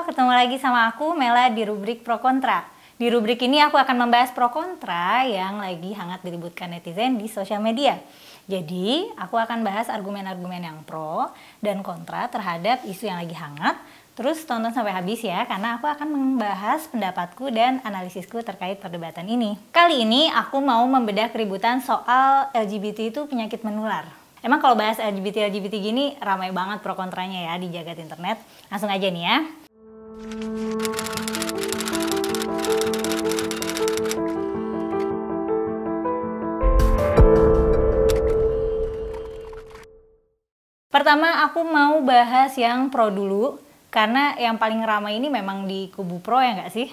ketemu lagi sama aku Mela di rubrik Pro Kontra. Di rubrik ini aku akan membahas pro kontra yang lagi hangat diributkan netizen di sosial media. Jadi, aku akan bahas argumen-argumen yang pro dan kontra terhadap isu yang lagi hangat. Terus tonton sampai habis ya, karena aku akan membahas pendapatku dan analisisku terkait perdebatan ini. Kali ini aku mau membedah keributan soal LGBT itu penyakit menular. Emang kalau bahas LGBT gini ramai banget pro kontranya ya di jagat internet. Langsung aja nih ya. Pertama aku mau bahas yang pro dulu, karena yang paling ramai ini memang di kubu pro ya nggak sih?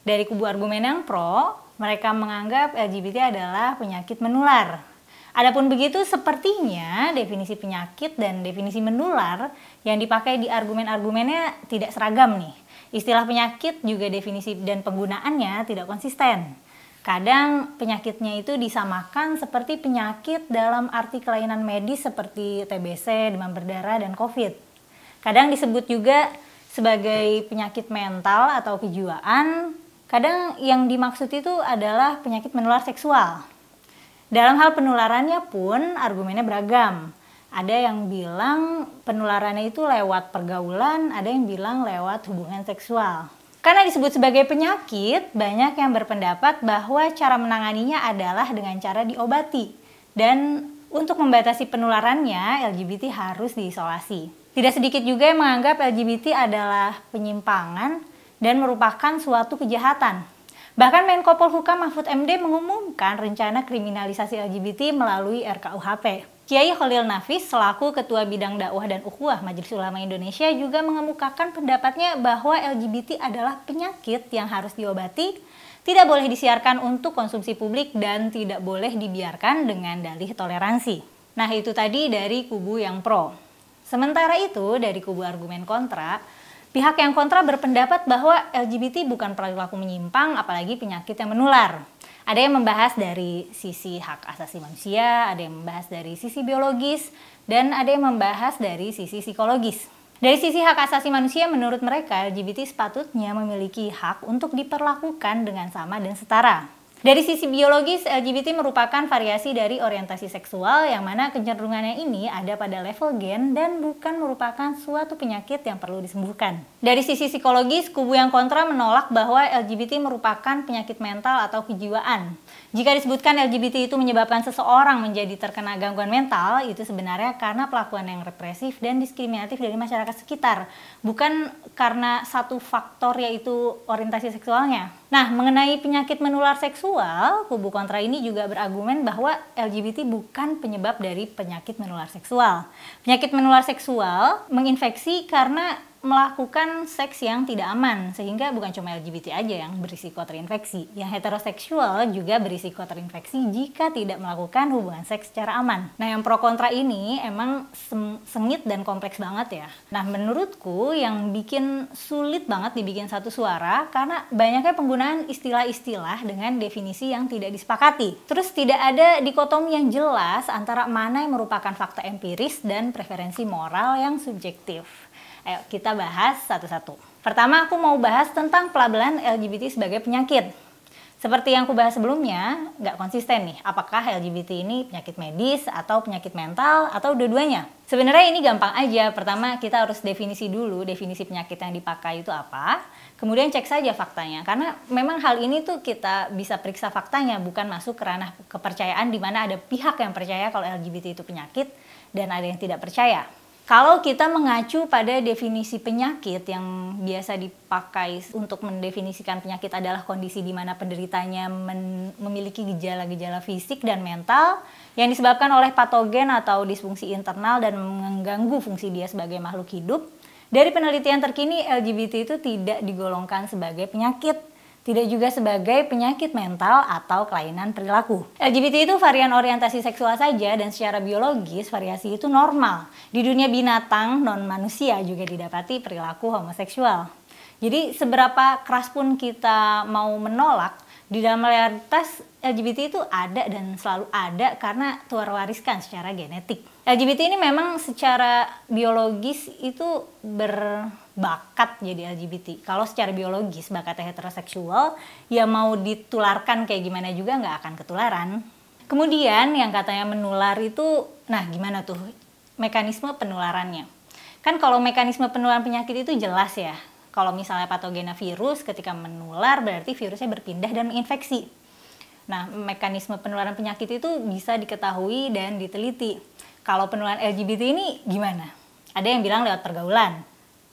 Dari kubu argumen yang pro, mereka menganggap LGBT adalah penyakit menular. Adapun begitu, sepertinya definisi penyakit dan definisi menular yang dipakai di argumen-argumennya tidak seragam nih. Istilah penyakit juga definisi dan penggunaannya tidak konsisten. Kadang penyakitnya itu disamakan seperti penyakit dalam arti kelainan medis seperti TBC, demam berdarah, dan COVID. Kadang disebut juga sebagai penyakit mental atau kejiwaan. Kadang yang dimaksud itu adalah penyakit menular seksual. Dalam hal penularannya pun argumennya beragam. Ada yang bilang penularannya itu lewat pergaulan, ada yang bilang lewat hubungan seksual. Karena disebut sebagai penyakit, banyak yang berpendapat bahwa cara menanganinya adalah dengan cara diobati. Dan untuk membatasi penularannya, LGBT harus diisolasi. Tidak sedikit juga yang menganggap LGBT adalah penyimpangan dan merupakan suatu kejahatan. Bahkan Menko Polhukam Mahfud MD mengumumkan rencana kriminalisasi LGBT melalui RKUHP. Kiai Khalil Nafis selaku Ketua Bidang Dakwah dan Ukhuwah Majelis Ulama Indonesia juga mengemukakan pendapatnya bahwa LGBT adalah penyakit yang harus diobati, tidak boleh disiarkan untuk konsumsi publik dan tidak boleh dibiarkan dengan dalih toleransi. Nah, itu tadi dari kubu yang pro. Sementara itu dari kubu argumen kontra, pihak yang kontra berpendapat bahwa LGBT bukan perilaku menyimpang apalagi penyakit yang menular. Ada yang membahas dari sisi hak asasi manusia, ada yang membahas dari sisi biologis, dan ada yang membahas dari sisi psikologis. Dari sisi hak asasi manusia, menurut mereka LGBT sepatutnya memiliki hak untuk diperlakukan dengan sama dan setara. Dari sisi biologis, LGBT merupakan variasi dari orientasi seksual yang mana kecenderungannya ini ada pada level gen dan bukan merupakan suatu penyakit yang perlu disembuhkan. Dari sisi psikologis, kubu yang kontra menolak bahwa LGBT merupakan penyakit mental atau kejiwaan. Jika disebutkan LGBT itu menyebabkan seseorang menjadi terkena gangguan mental, itu sebenarnya karena pelakuan yang represif dan diskriminatif dari masyarakat sekitar, bukan karena satu faktor yaitu orientasi seksualnya. Nah, mengenai penyakit menular seksual, kubu kontra ini juga berargumen bahwa LGBT bukan penyebab dari penyakit menular seksual. Penyakit menular seksual menginfeksi karena melakukan seks yang tidak aman, sehingga bukan cuma LGBT aja yang berisiko terinfeksi. Yang heteroseksual juga berisiko terinfeksi jika tidak melakukan hubungan seks secara aman. Nah, yang pro kontra ini emang sengit dan kompleks banget ya. Nah, menurutku yang bikin sulit banget dibikin satu suara karena banyaknya penggunaan istilah-istilah dengan definisi yang tidak disepakati. Terus tidak ada dikotomi yang jelas antara mana yang merupakan fakta empiris dan preferensi moral yang subjektif. Ayo kita bahas satu-satu. Pertama aku mau bahas tentang pelabelan LGBT sebagai penyakit. Seperti yang aku bahas sebelumnya, nggak konsisten nih. Apakah LGBT ini penyakit medis atau penyakit mental atau dua-duanya? Sebenarnya ini gampang aja. Pertama kita harus definisi dulu, definisi penyakit yang dipakai itu apa. Kemudian cek saja faktanya. Karena memang hal ini tuh kita bisa periksa faktanya, bukan masuk ke ranah kepercayaan di mana ada pihak yang percaya kalau LGBT itu penyakit dan ada yang tidak percaya. Kalau kita mengacu pada definisi penyakit yang biasa dipakai untuk mendefinisikan penyakit adalah kondisi di mana penderitanya memiliki gejala-gejala fisik dan mental yang disebabkan oleh patogen atau disfungsi internal dan mengganggu fungsi dia sebagai makhluk hidup. Dari penelitian terkini, LGBT itu tidak digolongkan sebagai penyakit. Tidak juga sebagai penyakit mental atau kelainan perilaku. LGBT itu varian orientasi seksual saja dan secara biologis variasi itu normal. Di dunia binatang non-manusia juga didapati perilaku homoseksual. Jadi seberapa keras pun kita mau menolak, di dalam realitas LGBT itu ada dan selalu ada karena terwariskan secara genetik. LGBT ini memang secara biologis itu bakat jadi LGBT. Kalau secara biologis bakatnya heteroseksual, ya mau ditularkan kayak gimana juga nggak akan ketularan. Kemudian yang katanya menular itu, nah gimana tuh mekanisme penularannya? Kan kalau mekanisme penularan penyakit itu jelas ya. Kalau misalnya patogena virus ketika menular berarti virusnya berpindah dan menginfeksi. Nah, mekanisme penularan penyakit itu bisa diketahui dan diteliti. Kalau penularan LGBT ini gimana? Ada yang bilang lewat pergaulan.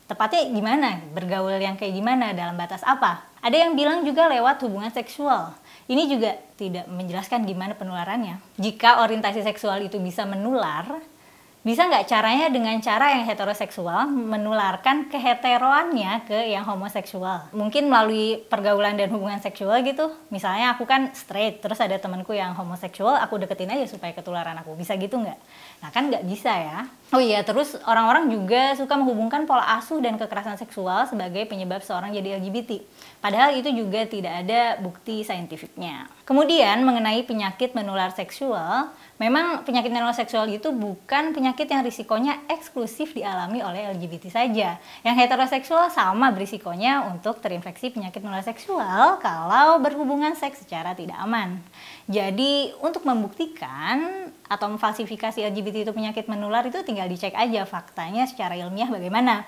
Tepatnya gimana? Bergaul yang kayak gimana? Dalam batas apa? Ada yang bilang juga lewat hubungan seksual. Ini juga tidak menjelaskan gimana penularannya. Jika orientasi seksual itu bisa menular, bisa nggak caranya dengan cara yang heteroseksual menularkan keheteroannya ke yang homoseksual? Mungkin melalui pergaulan dan hubungan seksual gitu. Misalnya aku kan straight, terus ada temanku yang homoseksual, aku deketin aja supaya ketularan aku. Bisa gitu nggak? Nah kan nggak bisa ya. Oh iya, terus orang-orang juga suka menghubungkan pola asuh dan kekerasan seksual sebagai penyebab seorang jadi LGBT. Padahal itu juga tidak ada bukti saintifiknya. Kemudian mengenai penyakit menular seksual, memang penyakit menular seksual itu bukan penyakit yang risikonya eksklusif dialami oleh LGBT saja. Yang heteroseksual sama berisikonya untuk terinfeksi penyakit menular seksual kalau berhubungan seks secara tidak aman. Jadi untuk membuktikan atau memfalsifikasi LGBT itu penyakit menular itu tinggal dicek aja faktanya secara ilmiah bagaimana.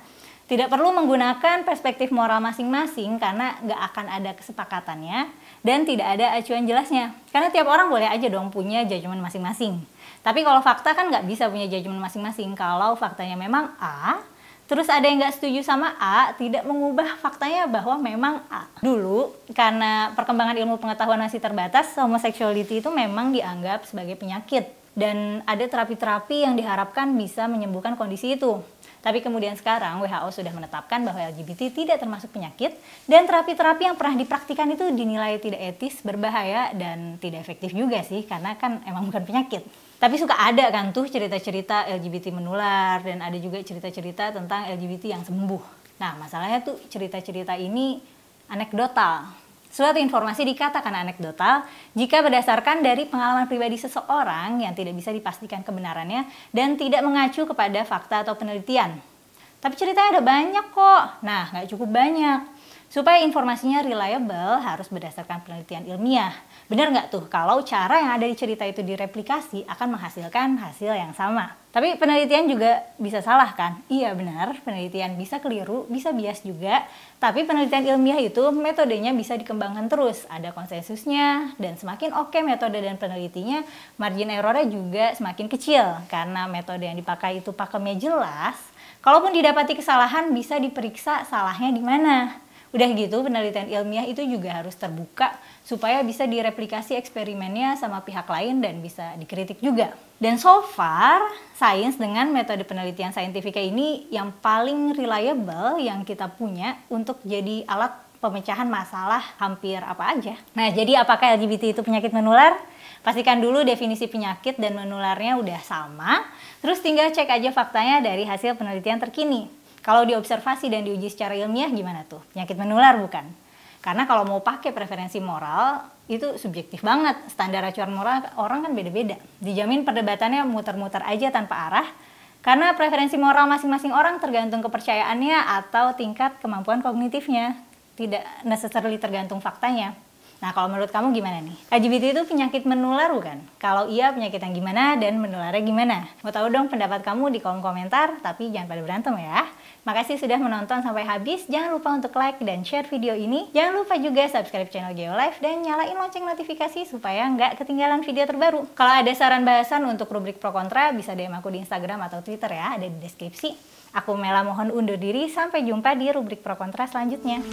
Tidak perlu menggunakan perspektif moral masing-masing karena nggak akan ada kesepakatannya dan tidak ada acuan jelasnya. Karena tiap orang boleh aja dong punya judgement masing-masing. Tapi kalau fakta kan nggak bisa punya judgement masing-masing. Kalau faktanya memang A, terus ada yang nggak setuju sama A, tidak mengubah faktanya bahwa memang A. Dulu, karena perkembangan ilmu pengetahuan masih terbatas, homosexuality itu memang dianggap sebagai penyakit. Dan ada terapi-terapi yang diharapkan bisa menyembuhkan kondisi itu. Tapi kemudian sekarang WHO sudah menetapkan bahwa LGBT tidak termasuk penyakit dan terapi-terapi yang pernah dipraktikkan itu dinilai tidak etis, berbahaya, dan tidak efektif juga sih karena kan emang bukan penyakit. Tapi suka ada kan tuh cerita-cerita LGBT menular dan ada juga cerita-cerita tentang LGBT yang sembuh. Nah masalahnya tuh cerita-cerita ini anekdotal. Suatu informasi dikatakan anekdotal jika berdasarkan dari pengalaman pribadi seseorang yang tidak bisa dipastikan kebenarannya dan tidak mengacu kepada fakta atau penelitian. Tapi ceritanya ada banyak kok. Nah, nggak cukup banyak. Supaya informasinya reliable harus berdasarkan penelitian ilmiah. Benar nggak tuh kalau cara yang ada di cerita itu direplikasi akan menghasilkan hasil yang sama? Tapi penelitian juga bisa salah kan? Iya benar, penelitian bisa keliru, bisa bias juga. Tapi penelitian ilmiah itu metodenya bisa dikembangkan terus. Ada konsensusnya dan semakin oke metode dan penelitinya, margin errornya juga semakin kecil. Karena metode yang dipakai itu pakemnya jelas, kalaupun didapati kesalahan bisa diperiksa salahnya di mana. Udah gitu penelitian ilmiah itu juga harus terbuka supaya bisa direplikasi eksperimennya sama pihak lain dan bisa dikritik juga. Dan so far, sains dengan metode penelitian saintifika ini yang paling reliable yang kita punya untuk jadi alat pemecahan masalah hampir apa aja. Nah, jadi apakah LGBT itu penyakit menular? Pastikan dulu definisi penyakit dan menularnya udah sama, terus tinggal cek aja faktanya dari hasil penelitian terkini. Kalau diobservasi dan diuji secara ilmiah gimana tuh? Penyakit menular bukan? Karena kalau mau pakai preferensi moral, itu subjektif banget. Standar acuan moral orang kan beda-beda. Dijamin perdebatannya muter-muter aja tanpa arah, karena preferensi moral masing-masing orang tergantung kepercayaannya atau tingkat kemampuan kognitifnya. Tidak necessarily tergantung faktanya. Nah, kalau menurut kamu gimana nih? LGBT itu penyakit menular bukan? Kalau iya, penyakit yang gimana dan menularnya gimana? Mau tahu dong pendapat kamu di kolom komentar, tapi jangan pada berantem ya. Makasih sudah menonton sampai habis. Jangan lupa untuk like dan share video ini. Jangan lupa juga subscribe channel Geolife dan nyalain lonceng notifikasi supaya nggak ketinggalan video terbaru. Kalau ada saran bahasan untuk rubrik pro kontra, bisa DM aku di Instagram atau Twitter ya, ada di deskripsi. Aku Mela mohon undur diri, sampai jumpa di rubrik pro kontra selanjutnya.